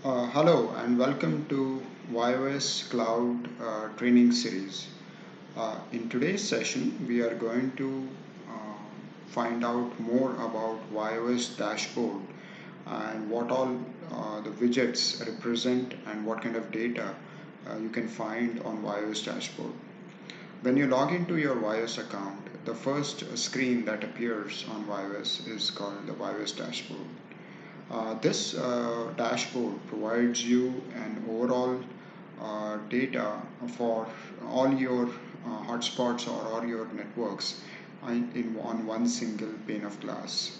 Hello and welcome to WiOS Cloud Training Series. In today's session, we are going to find out more about WiOS dashboard and what all the widgets represent and what kind of data you can find on WiOS dashboard. When you log into your WiOS account, the first screen that appears on WiOS is called the WiOS dashboard. This dashboard provides you an overall data for all your hotspots or all your networks on one single pane of glass.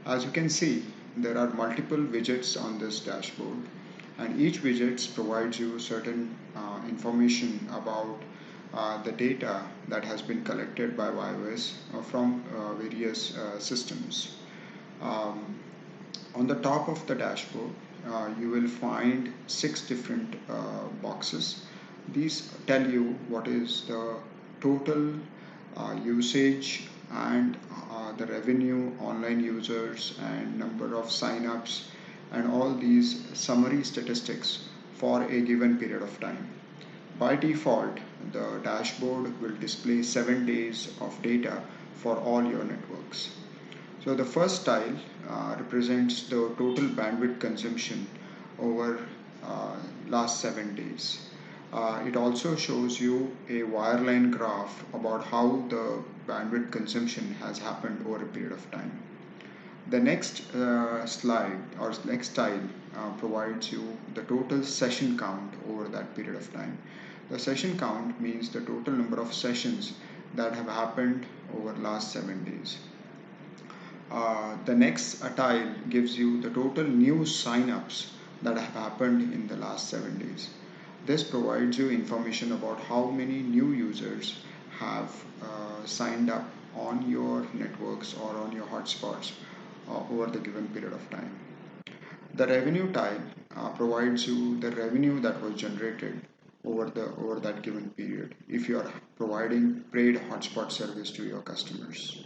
As you can see, there are multiple widgets on this dashboard, and each widget provides you certain information about the data that has been collected by WiOS from various systems. Um, on the top of the dashboard, you will find six different boxes. These tell you what is the total usage and the revenue, online users, and number of signups, and all these summary statistics for a given period of time. By default, the dashboard will display 7 days of data for all your networks. So the first tile represents the total bandwidth consumption over last 7 days. It also shows you a wireline graph about how the bandwidth consumption has happened over a period of time. The next slide or next tile provides you the total session count over that period of time. The session count means the total number of sessions that have happened over last 7 days. The next tile gives you the total new signups that have happened in the last 7 days. This provides you information about how many new users have signed up on your networks or on your hotspots over the given period of time. The revenue tile provides you the revenue that was generated over that given period if you are providing paid hotspot service to your customers.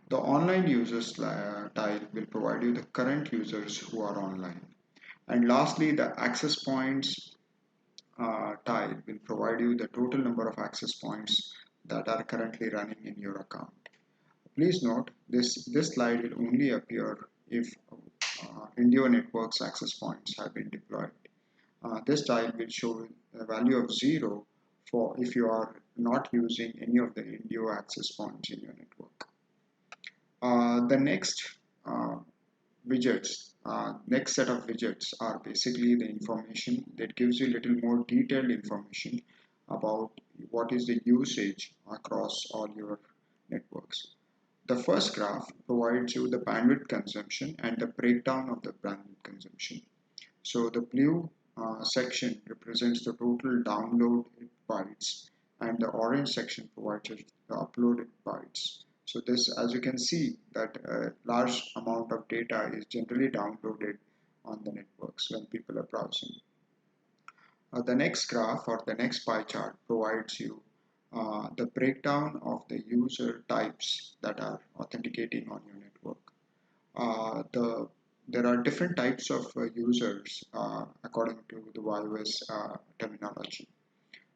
The online users tile will provide you the current users who are online. And lastly, the access points tile will provide you the total number of access points that are currently running in your account. Please note this slide will only appear if Indio Network's access points have been deployed. This tile will show a value of 0 for if you are not using any of the Indio access points in your network. The uh, next set of widgets are basically the information that gives you a little more detailed information about what is the usage across all your networks. The first graph provides you the bandwidth consumption and the breakdown of the bandwidth consumption. So the blue section represents the total downloaded bytes, and the orange section provides the uploaded bytes. So this, as you can see, that a large amount of data is generally downloaded on the networks when people are browsing. The next graph or the next pie chart provides you the breakdown of the user types that are authenticating on your network. There are different types of users according to the WiOS terminology.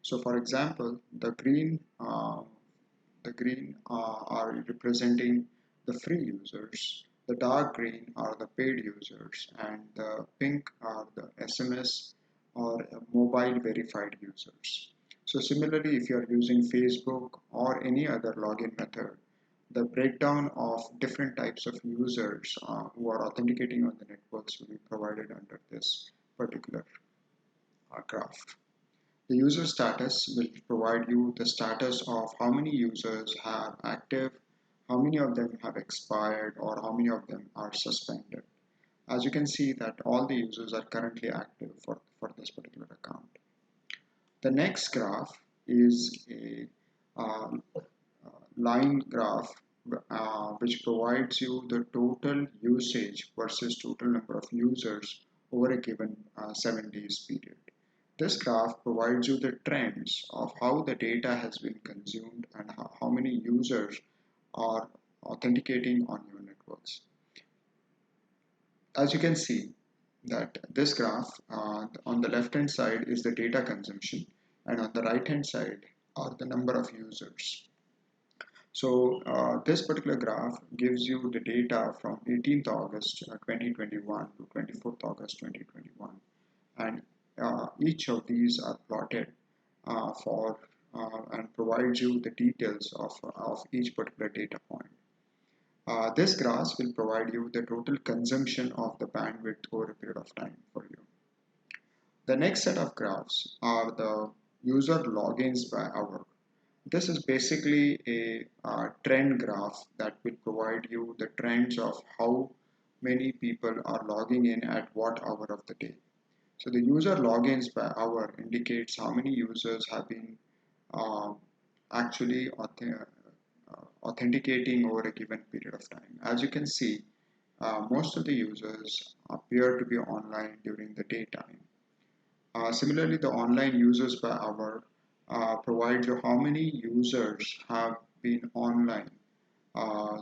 So, for example, the green are representing the free users. The dark green are the paid users, and the pink are the SMS or mobile verified users. So, similarly, if you are using Facebook or any other login method, the breakdown of different types of users who are authenticating on the networks will be provided under this particular graph. The user status will provide you the status of how many users have active, how many of them have expired, or how many of them are suspended. As you can see that all the users are currently active for this particular account. The next graph is a line graph which provides you the total usage versus total number of users over a given 7 days period. This graph provides you the trends of how the data has been consumed and how many users are authenticating on your networks. As you can see, that this graph on the left hand side is the data consumption, and on the right hand side are the number of users. So this particular graph gives you the data from 18th August 2021 to 24th August 2021, and each of these are plotted for and provides you the details of each particular data point. This graph will provide you the total consumption of the bandwidth over a period of time for you. The next set of graphs are the user logins by hour. This is basically a trend graph that will provide you the trends of how many people are logging in at what hour of the day. So the user logins by hour indicates how many users have been uh, actually authenticating over a given period of time. As you can see, most of the users appear to be online during the daytime. Similarly, the online users per hour provides you how many users have been online.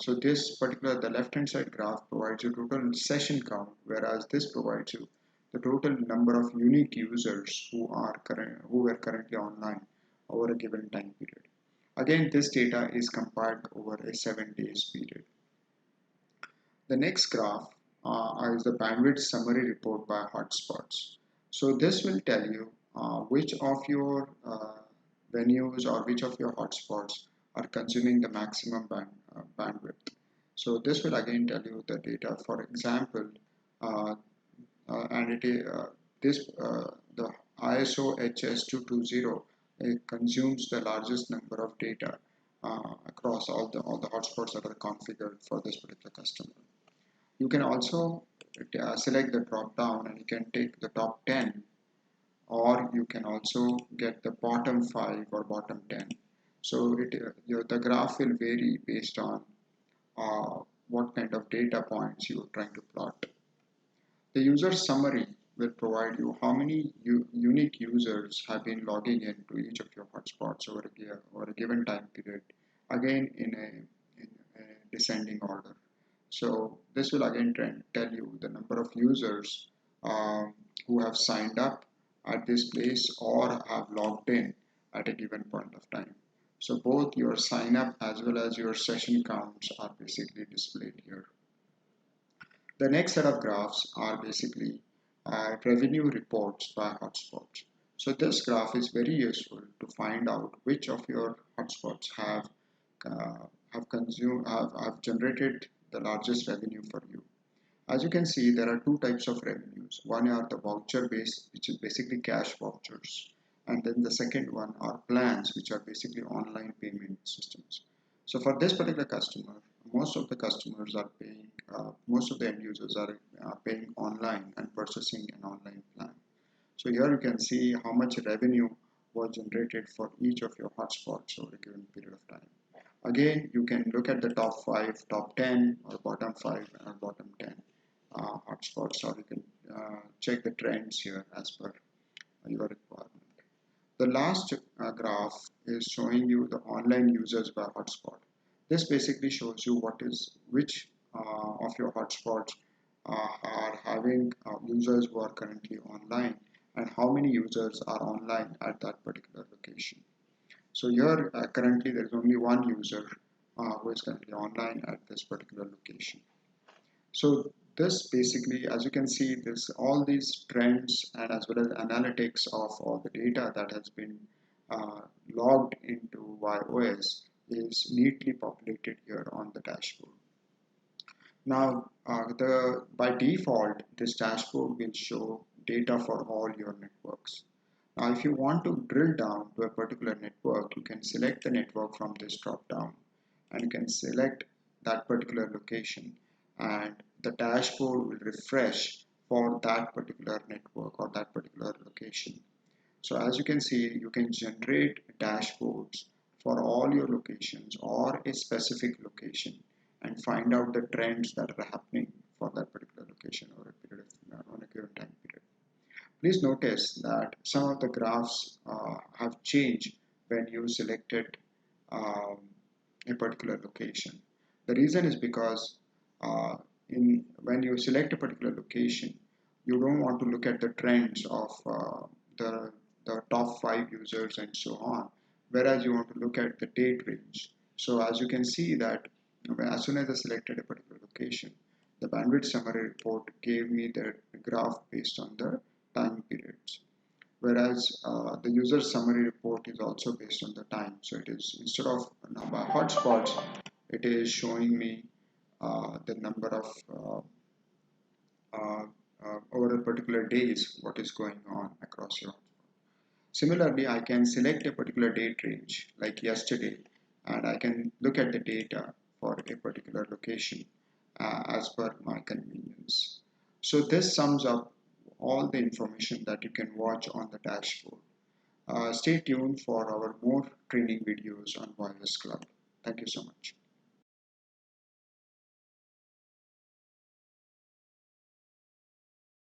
So this particular, the left-hand side graph provides you total session count, whereas this provides you the total number of unique users who were currently online over a given time period. Again, this data is compiled over a 7 days period. The next graph is the bandwidth summary report by Hotspots. So this will tell you which of your venues or which of your hotspots are consuming the maximum bandwidth. So this will again tell you the data. For example, uh, and it is the ISO HS220 it consumes the largest number of data across all the hotspots that are configured for this particular customer. You can also select the drop down and you can take the top 10, or you can also get the bottom 5 or bottom 10. So the graph will vary based on what kind of data points you're trying to plot. The user summary will provide you how many unique users have been logging into each of your hotspots over a given time period, again in a descending order. So this will again tell you the number of users um, who have signed up at this place or have logged in at a given point of time. So both your sign up as well as your session counts are basically displayed here. The next set of graphs are basically revenue reports by hotspots. So this graph is very useful to find out which of your hotspots have generated the largest revenue for you. As you can see, there are two types of revenues. One are the voucher based, which is basically cash vouchers, and then the second one are plans, which are basically online payment systems. So for this particular customer, most of the end users are paying online and purchasing an online plan. So here you can see how much revenue was generated for each of your hotspots over a given period of time. Again, you can look at the top 5, top 10, or bottom 5 and bottom 10 hotspots, or you can check the trends here as per your requirement. The last graph is showing you the online users by hotspot. This basically shows you which of your hotspots are having users who are currently online and how many users are online at that particular location. So here currently there is only one user who is currently online at this particular location. So this basically, as you can see, this all these trends and as well as analytics of all the data that has been uh, logged into WiOS is neatly populated here on the dashboard. Now, by default, this dashboard will show data for all your networks. Now, if you want to drill down to a particular network, you can select the network from this drop down and you can select that particular location, and the dashboard will refresh for that particular network or that particular location. So as you can see, you can generate dashboards for all your locations or a specific location and find out the trends that are happening for that particular location or a period on a given time period. Please notice that some of the graphs have changed when you selected um, a particular location. The reason is because when you select a particular location, You don't want to look at the trends of the, the top 5 users and so on, whereas you want to look at the date range. So as you can see that as soon as I selected a particular location, the bandwidth summary report gave me the graph based on the time periods. Whereas the user summary report is also based on the time. So it is, instead of number of hotspots, it is showing me the number of uh, over a particular days what is going on across your hotspot. Similarly, I can select a particular date range like yesterday, and I can look at the data for a particular location as per my convenience. So this sums up all the information that you can watch on the dashboard. Stay tuned for our more training videos on WiOS Cloud. Thank you so much.